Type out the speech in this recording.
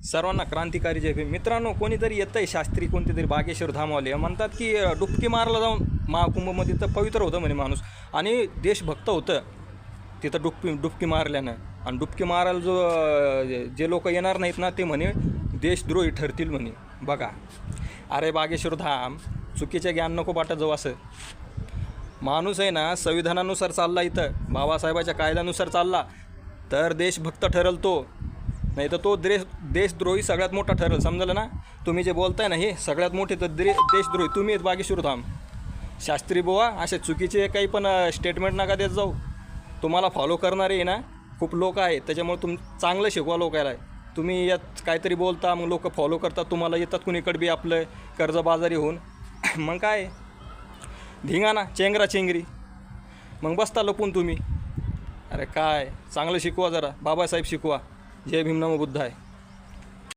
सर्वांना क्रांतिकारी जय भीम. मित्रांनो, कोणीतरी येतं आहे शास्त्री, कोणतीतरी बागेश्वर धामवाले म्हणतात की डुबकी मारला जाऊन महाकुंभमध्ये तर पवित्र होतं म्हणे माणूस, आणि देशभक्त होतं तिथं डुबकी मारल्यानं. आणि डुबकी मारायला जे लोक येणार नाहीत ना, ते म्हणे देशद्रोही ठरतील म्हणे. बघा, अरे बागेश्वर धाम, चुकीचे ज्ञान नको वाटत जाऊ. असं माणूस आहे ना, संविधानानुसार चालला, इथं बाबासाहेबाच्या कायद्यानुसार चालला तर देशभक्त ठरल तो, नाही तर तो देशद्रोही सगळ्यात मोठा ठरेल. समजलं ना? तुम्ही जे बोलताय ना, हे सगळ्यात मोठे तर देशद्रोही तुम्ही आहेत बागेश्वर धाम. शास्त्री बुवा, असे चुकीचे काही पण स्टेटमेंट नका देत जाऊ. तुम्हाला फॉलो करणारे आहे ना खूप लोक आहेत, त्याच्यामुळे चांगलं शिकवा लोकायला. तुम्ही यात काहीतरी बोलता, मग लोक फॉलो करतात तुम्हाला, येतात कुणीकडे बी आपलं कर्जबाजारी होऊन. मग काय धिंगाणा चेंगरा चेंगरी, मग बसता लपून तुम्ही. अरे काय चांगलं शिकवा जरा, बाबासाहेब शिकवा. जय भीम, नमो बुद्धाय.